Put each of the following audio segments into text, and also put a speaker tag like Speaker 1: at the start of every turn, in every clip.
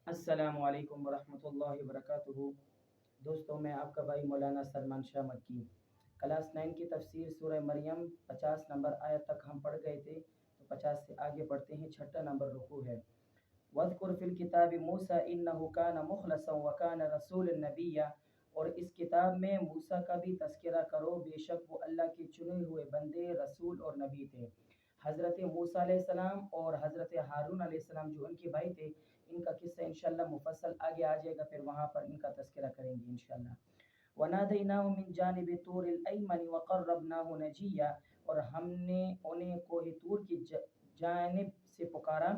Speaker 1: السلام علیکم ورحمۃ اللہ وبرکاتہ۔ دوستوں، میں آپ کا بھائی مولانا سلمان شاہ مکی۔ کلاس 9 کی تفسیر سورہ مریم 50 نمبر آیت تک ہم پڑھ گئے تھے، تو 50 سے آگے پڑھتے ہیں۔ چھٹا نمبر رکوع ہے۔ وَاذْكُرْ فِي الْكِتَابِ مُوسَىٰ إِنَّهُ كَانَ مُخْلَصًا وَكَانَ رَسُولًا نَبِيًّا، اور اس کتاب میں موسیٰ کا بھی تذکرہ کرو، بے شک وہ اللہ کے چنے ہوئے بندے، رسول اور نبی تھے۔ حضرت موسیٰ علیہ السلام اور حضرت ہارون علیہ السلام جو ان کے بھائی تھے، ان کا قصہ انشاءاللہ مفصل آگے آ جائے گا، پھر وہاں پر ان کا تذکرہ کریں گے انشاءاللہ۔ وَنَادَيْنَاهُ مِن جَانِبِ الطُّورِ الْأَيْمَنِ وَقَرَّبْنَاهُ نَجِيًّا، اور ہم نے انہیں کوہ طور کی جانب سے پکارا،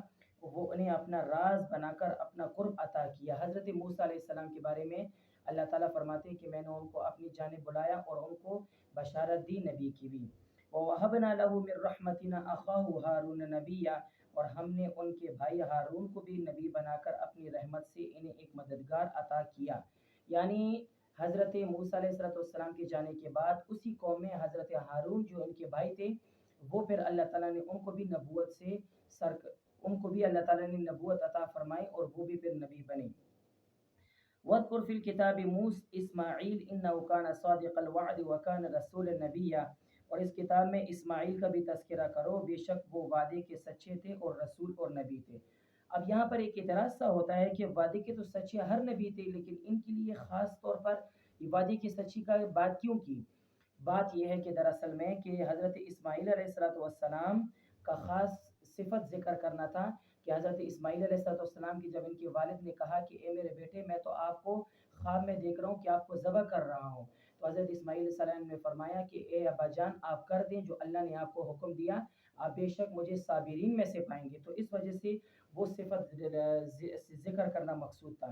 Speaker 1: وہ انہیں اپنا راز بنا کر اپنا قرب عطا کیا۔ حضرت موسیٰ علیہ السلام کے بارے میں اللہ تعالیٰ فرماتے ہیں کہ میں نے ان کو اپنی جانب بلایا اور ان کو بشارت دی نبی کی بھی۔ وَوَهَبْنَا لَهُ مِن رَحْمَتِنَا أَخَاهُ هَارُونَ نَبِيًّا، اور ہم نے ان کے بھائی ہارون کو بھی نبی بنا کر اپنی رحمت سے انہیں ایک مددگار عطا کیا۔ یعنی حضرت موسیٰ علیہ السلام کے جانے کے بعد اسی قوم میں حضرت ہارون جو ان کے بھائی تھے، وہ پھر اللہ تعالیٰ نے ان کو بھی اللہ تعالیٰ نے نبوت عطا فرمائی اور وہ بھی پھر نبی بنے۔ وَاذْكُرْ فِي الْكِتَابِ إِسْمَاعِيلَ إِنَّهُ كَانَ صَادِقَ الْوَعْدِ وَكَانَ رَسُولًا نَبِيًّا، اور اس کتاب میں اسماعیل کا بھی تذکرہ کرو، بے شک وہ وعدے کے سچے تھے اور رسول اور نبی تھے۔ اب یہاں پر ایک اعتراض سا ہوتا ہے کہ وعدے کے تو سچے ہر نبی تھے، لیکن ان کے لیے خاص طور پر وعدے کی سچی کا بات کیوں کی؟ بات یہ ہے کہ دراصل میں کہ حضرت اسماعیل علیہ السلام کا خاص صفت ذکر کرنا تھا کہ حضرت اسماعیل علیہ السلام کی جب ان کے والد نے کہا کہ اے میرے بیٹے، میں تو آپ کو خواب میں دیکھ رہا ہوں کہ آپ کو ذبح کر رہا ہوں، تو حضرت اسماعیل علیہ السلام نے فرمایا کہ اے ابا جان، آپ کر دیں جو اللہ نے آپ کو حکم دیا، آپ بے شک مجھے صابرین میں سے پائیں گے۔ تو اس وجہ سے وہ صفت ذکر کرنا مقصود تھا۔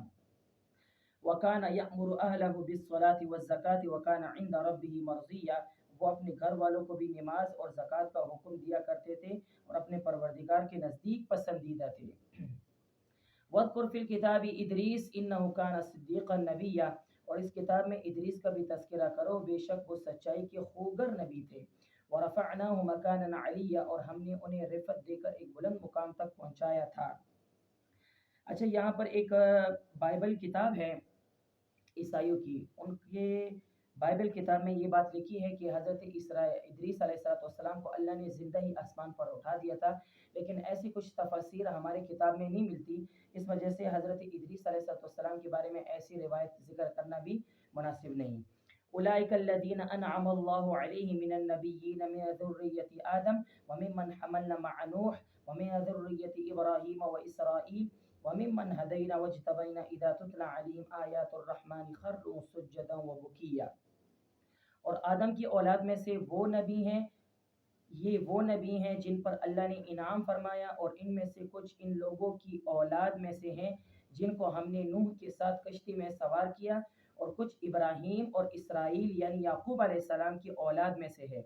Speaker 1: وَكَانَ يَأْمُرُ أَهْلَهُ بِالصَّلَاةِ وَالزَّكَاةِ وَكَانَ عِندَ رَبِّهِ مَرْضِيًّا، وہ اپنے گھر والوں کو بھی نماز اور زکوٰۃ کا حکم دیا کرتے تھے اور اپنے پروردگار کے نزدیک پسندیدہ تھے۔ وَاذْكُرْ فِي الْكِتَابِ إِدْرِيسَ إِنَّهُ كَانَ صِدِّيقًا نَبِيًّا، اور اس کتاب میں ادریس کا بھی تذکرہ کرو، بے شک وہ سچائی کے خوگر نبی تھے۔ وَرَفَعْنَاهُ مَكَانًا عَلِيًّا، اور ہم نے انہیں رفعت دے کر ایک بلند مقام تک پہنچایا تھا۔ اچھا، یہاں پر ایک بائبل کتاب ہے عیسائیوں کی، ان کے بائبل کتاب میں یہ بات لکھی ہے کہ حضرت ادریس علیہ السلام کو اللہ نے زندہ ہی آسمان پر اٹھا دیا تھا، لیکن ایسی کچھ تفاسیر ہمارے کتاب میں نہیں ملتی، اس وجہ سے حضرت ادریس علیہ السلام کے بارے میں ایسی روایت ذکر کرنا بھی مناسب نہیں۔ اولئک الذین انعم اللہ علیہم من النبیین من ذریۃ آدم وممن حملنا مع نوح ومن ذریۃ ابراہیم واسرائیل وممن هدینا واجتبینا اذا تتلی علیہم آیات الرحمن خروا سجدا وبکیا، اور آدم کی اولاد میں سے وہ نبی ہیں، یہ وہ نبی ہیں جن پر اللہ نے انعام فرمایا، اور ان میں سے کچھ ان لوگوں کی اولاد میں سے ہیں جن کو ہم نے نوح کے ساتھ کشتی میں سوار کیا، اور کچھ ابراہیم اور اسرائیل یعنی یعقوب علیہ السلام کی اولاد میں سے ہے۔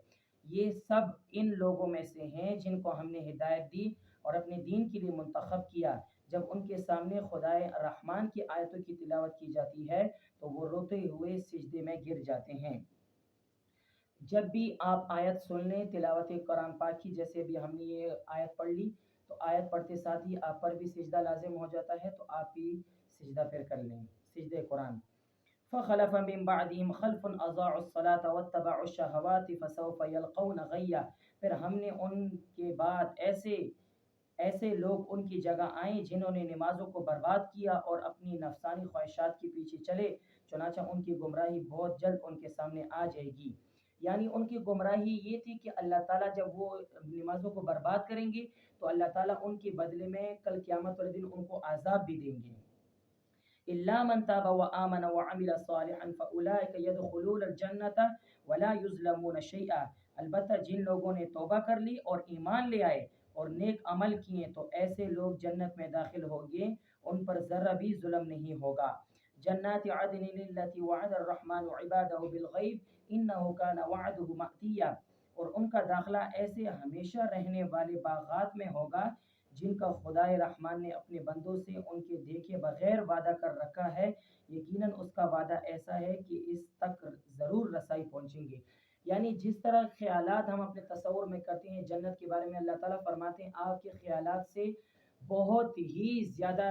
Speaker 1: یہ سب ان لوگوں میں سے ہیں جن کو ہم نے ہدایت دی اور اپنے دین کے لیے منتخب کیا۔ جب ان کے سامنے خدائے رحمان کی آیتوں کی تلاوت کی جاتی ہے تو وہ روتے ہوئے سجدے میں گر جاتے ہیں۔ جب بھی آپ آیت سن لیں تلاوت قرآن پاک کی، جیسے بھی ہم نے یہ آیت پڑھ لی، تو آیت پڑھتے ساتھ ہی آپ پر بھی سجدہ لازم ہو جاتا ہے، تو آپ بھی سجدہ پھر کر لیں، سجدہ قرآن۔ فخلف من بعدهم خلف اضاعوا الصلاة واتبعوا الشهوات فسوف يلقون غیا، پھر ہم نے ان کے بعد ایسے لوگ ان کی جگہ آئیں جنہوں نے نمازوں کو برباد کیا اور اپنی نفسانی خواہشات کے پیچھے چلے، چنانچہ ان کی گمراہی بہت جلد ان کے سامنے آ جائے گی۔ یعنی ان کی گمراہی یہ تھی کہ اللہ تعالیٰ جب وہ نمازوں کو برباد کریں گے تو اللہ تعالیٰ ان کے بدلے میں کل قیامت والے دن ان کو عذاب بھی دیں گے۔ إلا من تاب وآمن وعمل صالحا فأولئك يدخلون الجنة ولا يظلمون شيئا، البتہ جن لوگوں نے توبہ کر لی اور ایمان لے آئے اور نیک عمل کیے تو ایسے لوگ جنت میں داخل ہوگے، ان پر ذرہ بھی ظلم نہیں ہوگا۔ جنات عدن التي وعد الرحمن عباده بالغیب انه كان وعده مأتیا، اور ان کا داخلہ ایسے ہمیشہ رہنے والے باغات میں ہوگا جن کا خدائے رحمان نے اپنے بندوں سے ان کے دیکھے بغیر وعدہ کر رکھا ہے، یقیناً اس کا وعدہ ایسا ہے کہ اس تک ضرور رسائی پہنچیں گے۔ یعنی جس طرح خیالات ہم اپنے تصور میں کرتے ہیں جنت کے بارے میں، اللہ تعالیٰ فرماتے ہیں آپ کے خیالات سے بہت ہی زیادہ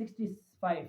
Speaker 1: 65,